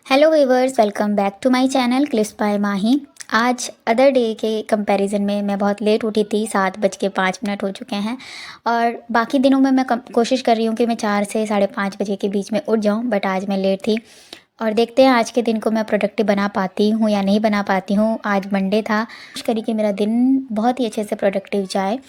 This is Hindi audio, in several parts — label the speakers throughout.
Speaker 1: Hello viewers, welcome back to my channel clips by Mahi. आज अदर डे के कंपैरिजन में मैं बहुत लेट उठी थी। 7:05 हो चुके हैं और बाकी दिनों में मैं कोशिश कर रही हूँ कि मैं 4 से 5:30 बजे के बीच में उठ जाऊँ, बट आज मैं लेट थी। और देखते हैं आज के दिन को मैं प्रोडक्टिव बना पाती हूँ या नहीं बना पाती हूँ। आज मंडे था, कोशिश करी कि मेरा दिन बहुत ही अच्छे से प्रोडक्टिव जाए।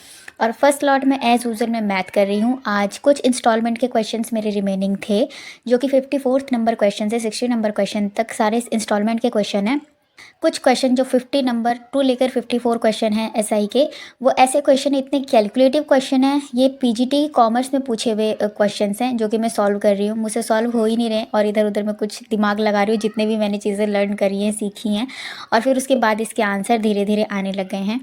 Speaker 1: और फर्स्ट लॉट में एज़ यूज़ुअल मैं मैथ कर रही हूँ। आज कुछ इंस्टॉलमेंट के क्वेश्चंस मेरे रिमेनिंग थे, जो कि 54th नंबर क्वेश्चन से 60 नंबर क्वेश्चन तक सारे इंस्टॉलमेंट के क्वेश्चन हैं। कुछ क्वेश्चन जो 50 नंबर टू लेकर 54 क्वेश्चन हैं एसआई के, वो ऐसे क्वेश्चन इतने कैलकुलेटिव क्वेश्चन हैं। ये पीजीटी कॉमर्स में पूछे हुए क्वेश्चंस हैं जो कि मैं सॉल्व कर रही हूँ। मुझसे सॉल्व हो ही नहीं रहे और इधर उधर मैं कुछ दिमाग लगा रही हूँ, जितने भी मैंने चीज़ें लर्न करी हैं, सीखी हैं, और फिर उसके बाद इसके आंसर धीरे धीरे आने लग गए हैं।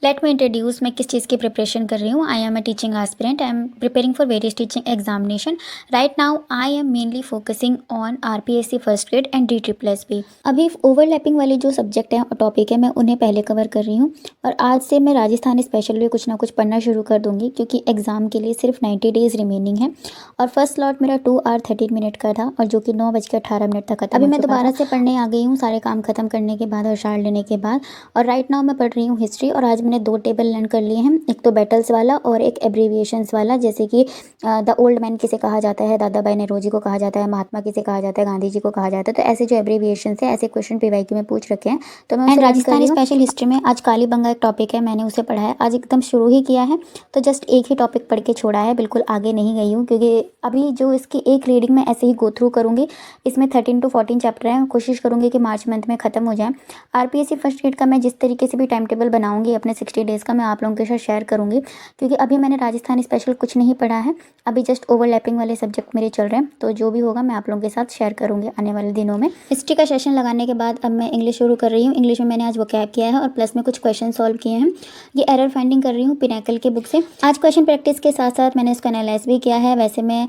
Speaker 1: लेट मी इंट्रोड्यूस, मैं किस चीज़ की प्रिपरेशन कर रही हूँ। I am a teaching aspirant. I am preparing for various teaching examination. Right now I am mainly focusing on RPSC first grade and DSSS। अभी ओवरलैपिंग वाले जो सब्जेक्ट हैं और टॉपिक है, मैं उन्हें पहले कवर कर रही हूँ। और आज से मैं राजस्थानी स्पेशल भी कुछ ना कुछ पढ़ना शुरू कर दूँगी, क्योंकि एग्ज़ाम के लिए सिर्फ 90 डेज़ रिमेनिंग है। और फर्स्ट स्लॉट मेरा 2 hour 13 minute का था, और जो कि 9:18 तक खत्म। अभी मैं दोबारा से पढ़ने आ गई हूँ, सारे काम खत्म करने के बाद और शार लेने के बाद। और राइट नाउ मैं पढ़ रही हूँ हिस्ट्री। और आज मैंने 2 टेबल लर्न कर लिए हैं, एक तो बैटल्स वाला और एक एब्रीविएशंस वाला। जैसे कि द ओल्ड मैन किसे कहा जाता है, दादा भाई नेहरूजी को कहा जाता है, महात्मा किसे कहा जाता है, गांधी जी को कहा जाता है। तो ऐसे जो एब्रीविएशंस है, ऐसे क्वेश्चन पीवाईक्यू में पूछ रखे हैं, तो मैं राजस्थानी स्पेशल हिस्ट्री में आज कालीबंगा एक टॉपिक है, मैंने उसे पढ़ा है। आज एकदम शुरू ही किया है, तो जस्ट एक ही टॉपिक पढ़ के छोड़ा है, बिल्कुल आगे नहीं गई हूँ, क्योंकि अभी जो इसकी एक रीडिंग में ऐसे ही गो थ्रू करूँगी। इसमें 13 to 14 चैप्टर हैं, कोशिश करूँगी कि मार्च मंथ में ख़त्म हो जाए। आरपीएससी फर्स्ट ग्रेड का मैं जिस तरीके से भी टाइम टेबल बनाऊंगी अपने 60 डेज़ का, मैं आप लोगों के साथ शेयर करूंगी, क्योंकि अभी मैंने राजस्थानी स्पेशल कुछ नहीं पढ़ा है। अभी जस्ट ओवरलैपिंग वाले सब्जेक्ट मेरे चल रहे हैं, तो जो भी होगा मैं आप लोगों के साथ शेयर करूंगी आने वाले दिनों में। हिस्ट्री का सेशन लगाने के बाद अब मैं इंग्लिश शुरू कर रही हूँ। इंग्लिश में मैंने आज वोकैब किया है और प्लस में कुछ क्वेश्चन सॉल्व किए हैं। ये एरर फाइंडिंग कर रही हूँ पिनेकल के बुक से। आज क्वेश्चन प्रैक्टिस के साथ साथ मैंने इसको एनालाइज भी किया है। वैसे मैं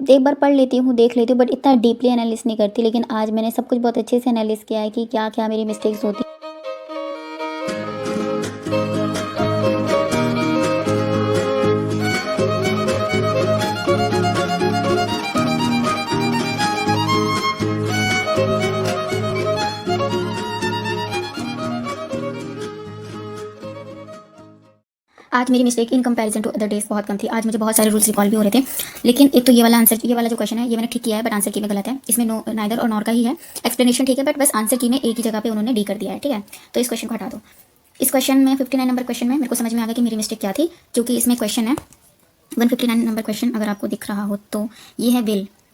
Speaker 1: एक बार पढ़ लेती हूँ, देख लेती हूँ, बट इतना डीपली एनालिस नहीं करती। लेकिन आज मैंने सब कुछ बहुत अच्छे से एनालिस किया है कि क्या क्या मेरी मिस्टेक्स होती। आज मेरी mistake in comparison to other days बहुत कम थी। आज मुझे बहुत सारे रूल्स रिकॉल भी हो रहे थे, लेकिन एक तो ये वाला आंसर, ये वाला जो क्वेश्चन है, ये मैंने ठीक किया है, बट आंसर की में गलत है। इसमें नो, नाइदर और नॉर का ही है। एक्सप्लेनेशन ठीक है, बट बस आंसर की में एक ही जगह पे उन्होंने डी कर दिया है, ठीक है। तो इस क्वेश्चन को हटा दो। इस क्वेश्चन में 59 नंबर क्वेश्चन में मेरे को समझ में आ गया कि मेरी मिस्टेक क्या थी, क्योंकि इसमें क्वेश्चन है 159 नंबर क्वेश्चन, अगर आपको दिख रहा हो तो ये है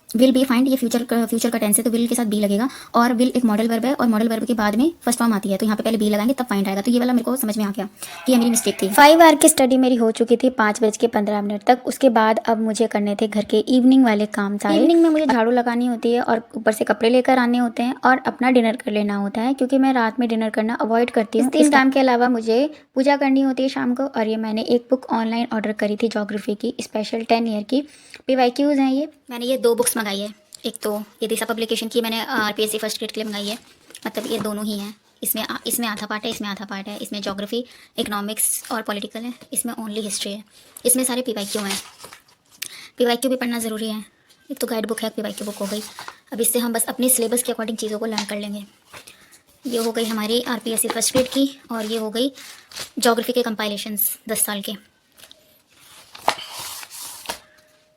Speaker 1: विल बी फाइंड। ये फ्यूचर का टेंस है, तो विल के साथ बी लगेगा। और विल एक मॉडल वर्ब है, और मॉडल वर्ब के बाद में फर्स्ट फॉर्म आती है, तो यहाँ पे पहले बी लगाएंगे तब फाइंड आएगा। तो ये वाला मेरे को समझ में आ गया कि ये मेरी मिस्टेक थी। 5 आवर की स्टडी मेरी हो चुकी थी 5:15 तक। उसके बाद अब मुझे करने थे घर के इवनिंग वाले काम सारे। इवनिंग में मुझे झाड़ू लगानी होती है, और ऊपर से कपड़े लेकर आने होते हैं, और अपना डिनर कर लेना होता है, क्योंकि मैं रात में डिनर करना अवॉइड करती हूँ। इस काम के अलावा मुझे पूजा करनी होती है शाम को। और ये मैंने एक बुक ऑनलाइन ऑर्डर करी थी, ज्योग्राफी की स्पेशल 10 ईयर की। पीवाईक्यूज हैं ये। मैंने ये 2 बुक्स मंगाई है। एक तो ये दिशा पब्लिकेशन की मैंने आरपीएससी फर्स्ट ग्रेड के लिए मंगाई है, मतलब ये दोनों ही हैं। इसमें आधा पार्ट है, इसमें आधा पार्ट है। इसमें ज्योग्राफी, इकोनॉमिक्स और पॉलिटिकल है, इसमें ओनली हिस्ट्री है। इसमें सारे पीवाईक्यू हैं। पीवाईक्यू भी पढ़ना ज़रूरी है। एक तो गाइड बुक है, पीवाईक्यू बुक हो गई। अब इससे हम बस अपने सिलेबस के अकॉर्डिंग चीज़ों को लर्न कर लेंगे। ये हो गई हमारी आरपीएससी फर्स्ट ग्रेड की, और ये हो गई ज्योग्राफी के कंपाइलेशंस 10 साल के।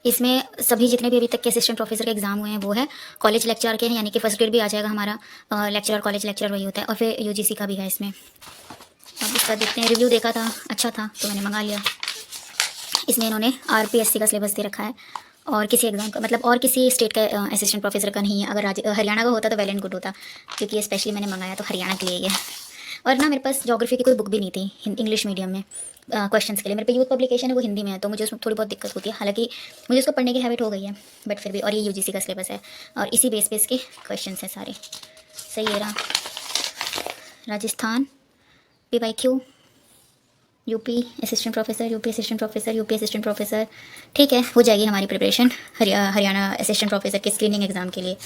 Speaker 1: इसमें सभी जितने भी अभी तक के असिस्टेंट प्रोफेसर के एग्जाम हुए हैं वो है। कॉलेज लेक्चरर के हैं, यानी कि फर्स्ट ग्रेड भी आ जाएगा हमारा। लेक्चरर, कॉलेज लेक्चरर वही होता है। और फिर यूजीसी का भी है इसमें। अब इसका देखते हैं। रिव्यू देखा था, अच्छा था, तो मैंने मंगा लिया। इसमें इन्होंने आरपीएससी का सिलेबस दे रखा है, और किसी एग्जाम का, मतलब और किसी स्टेट का असिस्टेंट प्रोफेसर का नहीं है। अगर हरियाणा का होता तो वेल एंड गुड होता, क्योंकि ये स्पेशली मैंने मंगाया तो हरियाणा के लिए ही है। और ना, मेरे पास ज्योग्राफी की कोई बुक भी नहीं थी इंग्लिश मीडियम में क्वेश्चंस के लिए। मेरे पे यूथ पब्लिकेशन है, वो हिंदी में है, तो मुझे उसमें थोड़ी बहुत दिक्कत होती है। हालांकि मुझे उसको पढ़ने की हैबिट हो गई है, बट फिर भी। और ये यूजीसी का सिलेबस है, और इसी बेस पे इसके क्वेश्चंस हैं सारे। सही है रहा। Rajasthan, PYQ, UP assistant professor, UP assistant professor, UP assistant professor. ठीक है, हो जाएगी हमारी प्रिपरेशन हरियाणा असिस्टेंट प्रोफेसर के स्क्रीनिंग एग्ज़ाम के लिए।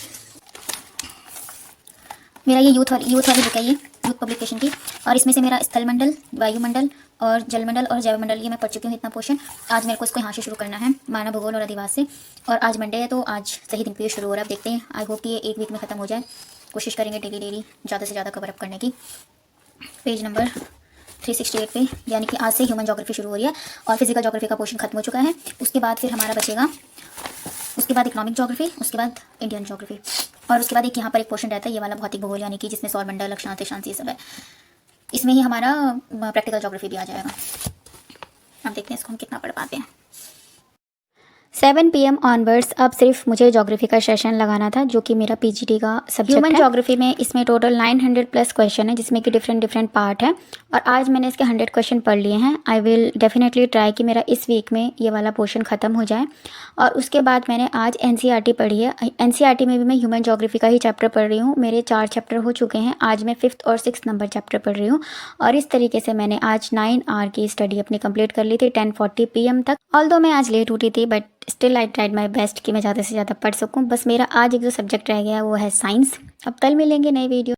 Speaker 1: मेरा ये यूथ वाली बुक है। युग पब्लिकेशन की। और इसमें से मेरा स्थल मंडल, वायुमंडल और जलमंडल और जैवमंडल ये मैं पढ़ चुकी हूँ इतना पोर्शन। आज मेरे को इसको यहाँ से शुरू करना है, मानव भूगोल और अधिवास से। और आज मंडे है तो आज सही दिन पे ये शुरू हो रहा है। अब देखते हैं, आई होप कि ये एक वीक में ख़त्म हो जाए। कोशिश करेंगे डेली ज़्यादा से ज़्यादा कवर अप करने की। पेज नंबर 368 पे, यानी कि आज से ह्यूमन ज्योग्राफी शुरू हो रही है और फिजिकल ज्योग्राफी का पोर्शन खत्म हो चुका है। उसके बाद फिर हमारा बचेगा, उसके बाद इकोनॉमिक ज्योग्राफी, उसके बाद इंडियन ज्योग्राफी, और उसके बाद एक यहाँ पर एक पोर्शन रहता है ये वाला भौतिक भूगोल, यानी कि जिसमें सौरमंडल, अक्षांश, देशांश ये सब है। इसमें ही हमारा प्रैक्टिकल ज्योग्राफी भी आ जाएगा। अब देखते हैं इसको हम कितना पढ़ पाते हैं। 7 PM ऑनवर्ड्स अब सिर्फ मुझे ज्योग्राफी का सेशन लगाना था, जो कि मेरा पीजीटी का सब्जेक्ट है। ह्यूमन ज्योग्राफी में इसमें टोटल 900 प्लस क्वेश्चन है, जिसमें कि डिफरेंट पार्ट है। और आज मैंने इसके 100 क्वेश्चन पढ़ लिए हैं। आई विल डेफिनेटली ट्राई कि मेरा इस वीक में ये वाला पोर्शन ख़त्म हो जाए। और उसके बाद मैंने आज NCERT पढ़ी है। NCERT में भी मैं ह्यूमन ज्योग्राफी का ही चैप्टर पढ़ रही हूँ। मेरे 4 चैप्टर हो चुके हैं, आज मैं 5th और 6th नंबर चैप्टर पढ़ रही हूँ। और इस तरीके से मैंने आज 9 आवर की स्टडी अपनी कंप्लीट कर ली थी 10:40 PM तक। ऑल्दो मैं आज लेट उठी थी, but still I tried my best कि मैं ज़्यादा से ज़्यादा पढ़ सकूँ। बस मेरा आज एक जो सब्जेक्ट रह गया वो है साइंस। अब कल मिलेंगे नई वीडियो।